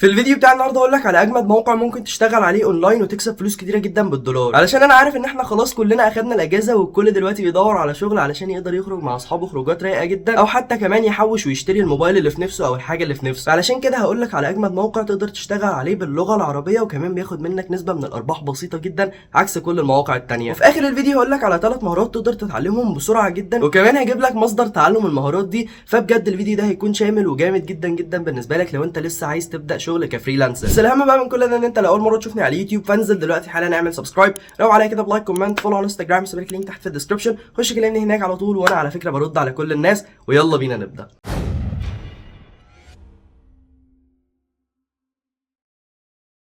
في الفيديو بتاع النهارده هقول لك على اجمد موقع ممكن تشتغل عليه اونلاين وتكسب فلوس كتيره جدا بالدولار، علشان انا عارف ان احنا خلاص كلنا اخدنا الاجازه والكل دلوقتي بيدور على شغل علشان يقدر يخرج مع اصحابه خروجات رايقه جدا، او حتى كمان يحوش ويشتري الموبايل اللي في نفسه او الحاجه اللي في نفسه. علشان كده هقول لك على اجمد موقع تقدر تشتغل عليه باللغه العربيه، وكمان بياخد منك نسبه من الارباح بسيطه جدا عكس كل المواقع التانيه. وفي اخر الفيديو هقول لك على 3 مهارات تقدر تتعلمهم بسرعه جدا، وكمان هجيب لك مصدر تعلم المهارات دي. فبجد الفيديو ده هيكون شامل وجامد جدا جدا بالنسبه لك لو انت لسه عايز تبدا شغل كفريلانسر. بس الاهم بقى من كل ده ان انت لو اول مره تشوفني على اليوتيوب فانزل دلوقتي حالا اعمل سبسكرايب، لو عليا كده بلايك كومنت فولو على انستجرام، سيب لك لينك تحت في الديسكربشن، خش كلمني هناك على طول، وانا على فكره برد على كل الناس. ويلا بينا نبدا.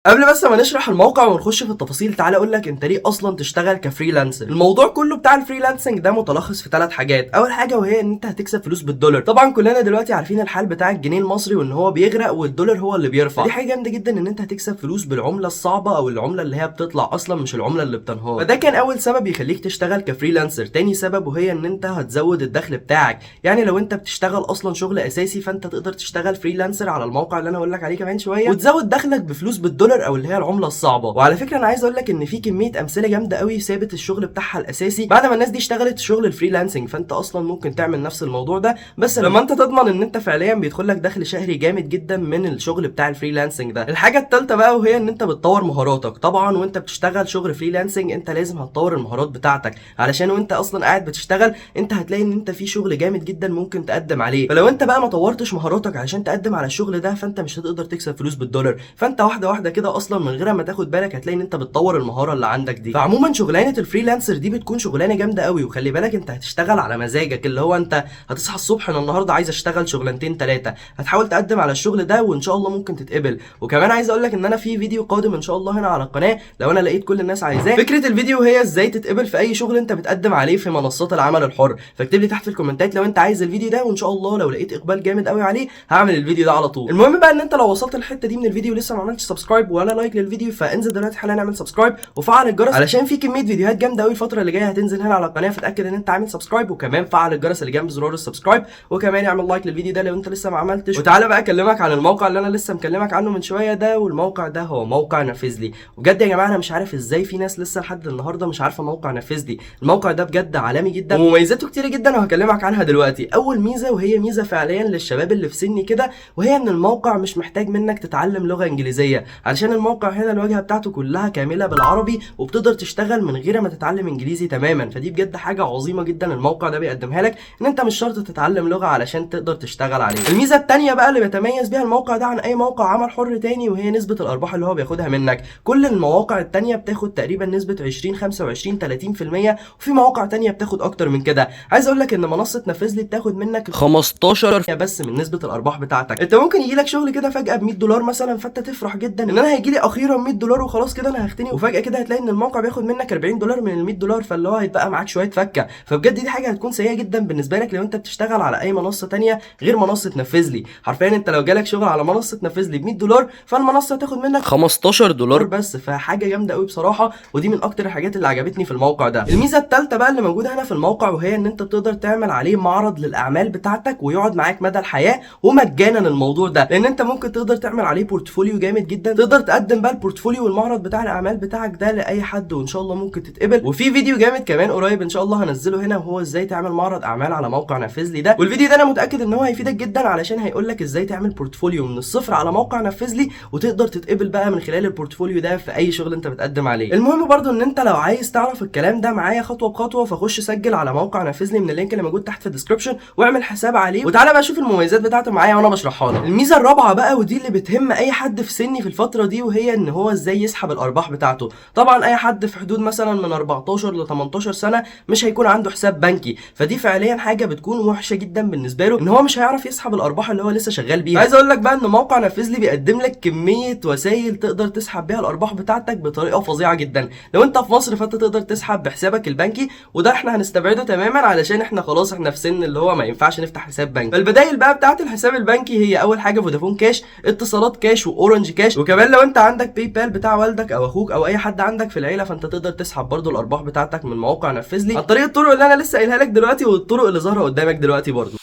قبل بس ما نشرح الموقع ونخش في التفاصيل، تعالى اقول لك انت ليه اصلا تشتغل كفريلانسر. الموضوع كله بتاع الفريلانسنج ده متلخص في 3 حاجات. اول حاجه وهي ان انت هتكسب فلوس بالدولار. طبعا كلنا دلوقتي عارفين الحال بتاع الجنيه المصري وان هو بيغرق والدولار هو اللي بيرفع. دي حاجه جامده جدا ان انت هتكسب فلوس بالعمله الصعبه او العمله اللي هي بتطلع اصلا مش العمله اللي بتنهار. فده كان اول سبب يخليك تشتغل كفريلانسر. تاني سبب وهي ان انت هتزود الدخل بتاعك. يعني لو انت بتشتغل اصلا شغل اساسي فانت تقدر تشتغل فريلانسر على الموقع اللي انا هقول لك عليه كمان شويه، وتزود دخلك بفلوس بالدولار او اللي هي العمله الصعبه. وعلى فكره انا عايز اقول لك ان في كميه امثله جامده قوي سابت الشغل بتاعها الاساسي بعد ما الناس دي اشتغلت شغل الفريلانسنج. فانت اصلا ممكن تعمل نفس الموضوع ده، بس لما انت تضمن ان انت فعليا بيدخل لك دخل شهري جامد جدا من الشغل بتاع الفريلانسنج ده. الحاجه الثالثه بقى وهي ان انت بتطور مهاراتك. طبعا وانت بتشتغل شغل فريلانسنج انت لازم هتطور المهارات بتاعتك، علشان وانت اصلا قاعد بتشتغل انت هتلاقي ان انت في شغل جامد جدا ممكن تقدم عليه. فلو انت بقى ما طورتش مهاراتك علشان تقدم على الشغل ده فانت مش هتقدر تكسب فلوس بالدولار. فانت واحده واحده كده اصلا من غير ما تاخد بالك هتلاقي ان انت بتطور المهاره اللي عندك دي. فعموما شغلانه الفريلانسر دي بتكون شغلانه جامده قوي، وخلي بالك انت هتشتغل على مزاجك، اللي هو انت هتصحى الصبح انا النهارده عايز اشتغل شغلانتين 3، هتحاول تقدم على الشغل ده وان شاء الله ممكن تتقبل. وكمان عايز اقول لك ان انا في فيديو قادم ان شاء الله هنا على القناه لو انا لقيت كل الناس عايزاه. فكره الفيديو هي ازاي تتقبل في اي شغل انت بتقدم عليه في منصات العمل الحر. فاكتب لي تحت في الكومنتات لو انت عايز الفيديو ده، وان شاء الله لو لقيت اقبال جامد قوي عليه هعمل الفيديو ده على طول. المهم بقى ان انت لو وصلت للحته دي من الفيديو لسه ما عملتش سبسكرايب ولا لايك للفيديو، فانزل دلوقتي حالا اعمل سبسكرايب وفعل الجرس علشان في كميه فيديوهات جامده قوي الفتره اللي جايه هتنزل هنا على القناه. فتاكد ان انت عامل سبسكرايب، وكمان فعل الجرس اللي جنب زرار السبسكرايب، وكمان اعمل لايك للفيديو ده لو انت لسه ما عملتش. وتعالى بقى اكلمك عن الموقع اللي انا لسه مكلمك عنه من شويه ده، والموقع ده هو موقع نافذلي. وبجد يا جماعه انا مش عارف ازاي في ناس لسه لحد النهارده مش عارفه موقع نافذلي. الموقع ده بجد عالمي جدا ومميزاته كتير جدا وهكلمك عنها دلوقتي. اول ميزه وهي ميزه فعليا للشباب اللي في سني كده، وهي ان الموقع مش محتاج منك تتعلم لغه انجليزيه، علشان الموقع هنا الواجهه بتاعته كلها كامله بالعربي وبتقدر تشتغل من غير ما تتعلم انجليزي تماما. فدي بجد حاجه عظيمه جدا الموقع ده بيقدمها لك، ان انت مش شرط تتعلم لغه علشان تقدر تشتغل عليه. الميزه الثانيه بقى اللي بيتميز بيها الموقع ده عن اي موقع عمل حر تاني وهي نسبه الارباح اللي هو بياخدها منك. كل المواقع الثانيه بتاخد تقريبا نسبه 20 25 30%، وفي مواقع ثانيه بتاخد اكتر من كده. عايز اقول لك ان منصه نافذلي بتاخد منك 15 بس من نسبه الارباح بتاعتك. انت ممكن يجي لك شغل كده فجاه ب 100 دولار مثلا، فانت تفرح جدا ان انا هيجي لي اخيرا 100 دولار وخلاص كده انا هختني، وفجاه كده هتلاقي ان الموقع بياخد منك 40 دولار من ال 100 دولار، فاللي هو هيتبقى معاك شويه فكه. فبجد دي حاجه هتكون سيئه جدا بالنسبه لك لو انت بتشتغل على اي منصه ثانيه غير منصه نافذلي. حرفيا انت لو جالك شغل على منصه نافذلي ب 100 دولار فالمنصه هتاخد منك 15 دولار بس. فحاجه جامده قوي بصراحه، ودي من اكتر الحاجات اللي عجبتني في الموقع ده. الميزه الثالثه بقى اللي موجوده هنا في الموقع وهي ان انت بتقدر تعمل عليه معرض للاعمال بتاعتك ويقعد معاك مدى الحياه ومجانا. الموضوع ده لان انت ممكن تقدر تعمل عليه بورتفوليو جامد جدا، تقدر تقدم بقى البورتفوليو والمعرض بتاع الاعمال بتاعك ده لاي حد وان شاء الله ممكن تتقبل. وفي فيديو جامد كمان قريب ان شاء الله هنزله هنا وهو ازاي تعمل معرض اعمال على موقع نافذلي ده. والفيديو ده انا متاكد ان هو هيفيدك جدا علشان هيقول لك ازاي تعمل بورتفوليو من الصفر على موقع نافذلي وتقدر تتقبل بقى من خلال البورتفوليو ده في اي شغل انت بتقدم عليه. المهم برضو ان انت لو عايز تعرف الكلام ده معايا خطوه بخطوه فخش سجل على موقع نافذلي من اللينك اللي موجود تحت في الديسكربشن واعمل حساب عليه، وتعالى بقى شوف المميزات بتاعته معايا وانا بشرحها لك. الميزه الرابعه بقى ودي اللي بتهم اي حد في سني في الفتره دي، وهي ان هو ازاي يسحب الارباح بتاعته. طبعا اي حد في حدود مثلا من 14 ل 18 سنه مش هيكون عنده حساب بنكي، فدي فعليا حاجه بتكون وحشه جدا بالنسبه له ان هو مش هيعرف يسحب الارباح اللي هو لسه شغال بيها. عايز اقول لك بقى ان موقع نافذلي بيقدم لك كميه وسائل تقدر تسحب بيها الارباح بتاعتك بطريقه فظيعه جدا. لو انت في مصر فانت تقدر تسحب بحسابك البنكي، وده احنا هنستبعده تماما علشان احنا خلاص احنا في سن اللي هو ما ينفعش نفتح حساب بنكي. فالبدائل بقى بتاعت الحساب البنكي هي اول حاجه فودافون كاش، اتصالات كاش، واورنج كاش. وكمان لو انت عندك باي بال بتاع والدك او اخوك او اي حد عندك في العيله فانت تقدر تسحب برضو الارباح بتاعتك من موقع نافذلي عن طريق الطرق اللي انا لسه قايلها لك دلوقتي والطرق اللي ظاهره قدامك دلوقتي برضو.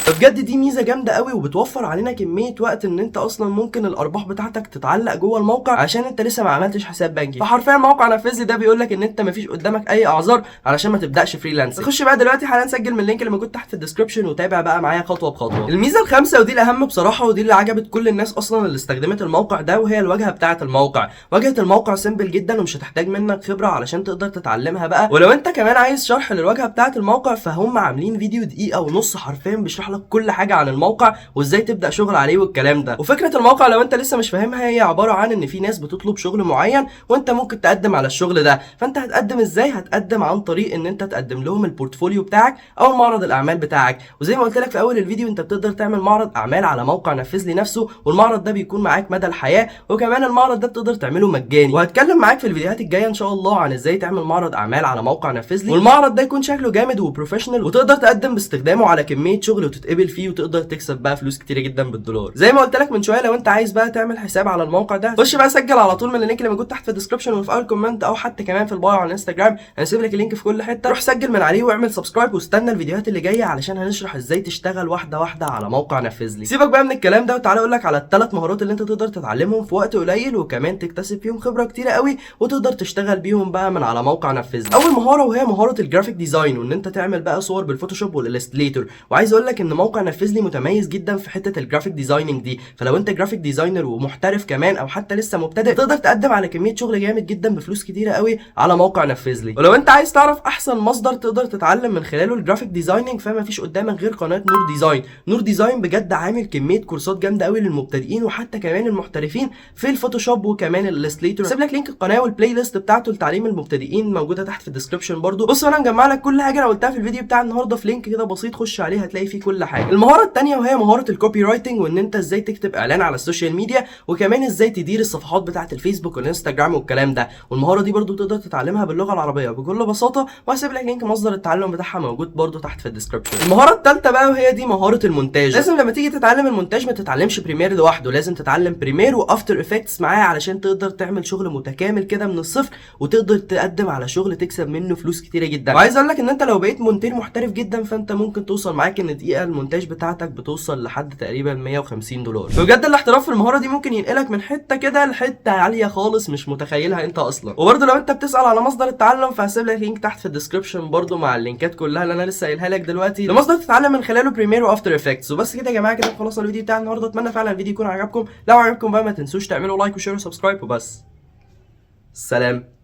فبجد دي ميزه جامده قوي وبتوفر علينا كميه وقت ان انت اصلا ممكن الارباح بتاعتك تتعلق جوه الموقع عشان انت لسه ما عملتش حساب بنكي. فحرفيا موقع نفذ لي ده بيقول لك ان انت ما فيش قدامك اي اعذار علشان ما تبداش فريلانس. خش بقى دلوقتي حالا سجل من اللينك اللي موجود تحت في الديسكربشن وتابع بقى معايا خطوه بخطوه. الميزه الخامسه ودي الاهم بصراحه ودي اللي عجبت كل الناس اصلا اللي استخدمت الموقع ده، وهي الواجهه بتاعه الموقع. واجهه الموقع سيمبل جدا ومش هتحتاج منك خبره علشان تقدر تتعلمها بقى. ولو انت كمان عايز شرح للواجهه بتاعه الموقع فهم عاملين فيديو دقيقه ونص حرفيا بيشرح لك كل حاجه عن الموقع وازاي تبدا شغل عليه والكلام ده. وفكره الموقع لو انت لسه مش فاهمها هي عباره عن ان في ناس بتطلب شغل معين وانت ممكن تقدم على الشغل ده. فانت هتقدم ازاي؟ هتقدم عن طريق ان انت تقدم لهم البورتفوليو بتاعك او معرض الاعمال بتاعك. وزي ما قلت لك في اول الفيديو انت بتقدر تعمل معرض اعمال على موقع نفذ لي نفسه، والمعرض ده بيكون معاك مدى الحياه، وكمان المعرض ده بتقدر تعمله مجاني. وهتكلم معاك في الفيديوهات الجايه ان شاء الله عن ازاي تعمل معرض اعمال على موقع نفذ لي، والمعرض ده يكون شكله جامد وبروفيشنال وتقدر تقدم باستخدامه على كميه شغل وتتقبل فيه وتقدر تكسب بقى فلوس كتيره جدا بالدولار. زي ما قلت لك من شويه لو انت عايز بقى تعمل حساب على الموقع ده خش بقى سجل على طول من اللينك اللي موجود تحت في الديسكربشن وفي اول كومنت او حتى كمان في البايو على الانستجرام. هنسيب لك اللينك في كل حته، روح سجل من عليه واعمل سبسكرايب واستنى الفيديوهات اللي جايه علشان هنشرح ازاي تشتغل واحده واحده على موقع نفذ لي. سيبك بقى من الكلام ده وتعالى اقول لك على الثلاث مهارات اللي انت تقدر تتعلمهم في وقت قليل وكمان تكتسب فيهم خبره كتيره قوي وتقدر تشتغل بيهم بقى من على موقع نفذ لي. اول مهاره وهي مهاره الجرافيك ديزاين، وان انت تعمل بقى صور بالفوتوشوب والإليستريتور. وعايز اقول لك ان موقع نفذ لي متميز جدا في حته الجرافيك ديزايننج دي، فلو انت جرافيك ديزاينر ومحترف كمان او حتى لسه مبتدئ تقدر تقدم على كميه شغل جامد جدا بفلوس كتيره قوي على موقع نفذ لي. ولو انت عايز تعرف احسن مصدر تقدر تتعلم من خلاله الجرافيك ديزايننج فما فيش قدامك غير قناه نور ديزاين. نور ديزاين بجد عامل كميه كورسات جامده قوي للمبتدئين وحتى كمان المحترفين في الفوتوشوب وكمان الإليستريتور. سيب لك لينك القناه والبلاي ليست بتاعته لتعليم المبتدئين موجوده تحت في الديسكربشن برده. بص انا مجمع لك كل حاجه انا قلتها في الفيديو بتاع النهارده في لينك كده بسيط خش عليه هتلاقي فيه كل حاجه. المهاره الثانيه وهي مهاره الكوبي رايتنج، وان انت ازاي تكتب اعلان على السوشيال ميديا وكمان ازاي تدير الصفحات بتاعه الفيسبوك والانستجرام والكلام ده. والمهاره دي برده تقدر تتعلمها باللغه العربيه بكل بساطه، وهسيب لك لينك مصدر التعلم بتاعها موجود برده تحت في الديسكربشن. المهاره الثالثه بقى وهي دي مهاره المونتاج. لازم لما تيجي تتعلم المونتاج ما تتعلمش بريمير لوحده، لازم تتعلم بريمير وافتر افكتس معاه علشان تقدر تعمل شغل متكامل كده من الصفر وتقدر تقدم على شغل تكسب منه فلوس كتيره جدا. وعايز اقول لك ان انت لو بقيت مونتير محترف جدا فانت ممكن توصل معاك ان دقيقه المونتاج بتاعتك بتوصل لحد تقريبا 150 دولار. بجد الاحتراف في المهاره دي ممكن ينقلك من حته كده لحته عاليه خالص مش متخيلها انت اصلا. وبرده لو انت بتسال على مصدر التعلم فهسيب لك لينك تحت في الديسكربشن برده مع اللينكات كلها اللي انا لسه قايلها لك دلوقتي لمصدر تتعلم من خلاله بريمير وافتر افكتس. وبس كده يا جماعه كده خلصنا الفيديو بتاع النهارده. اتمنى فعلا الفيديو يكون عجبكم. لو عجبكم بقى ما تنسوش تعملوا لايك وشير وسبسكرايب وبس. سلام.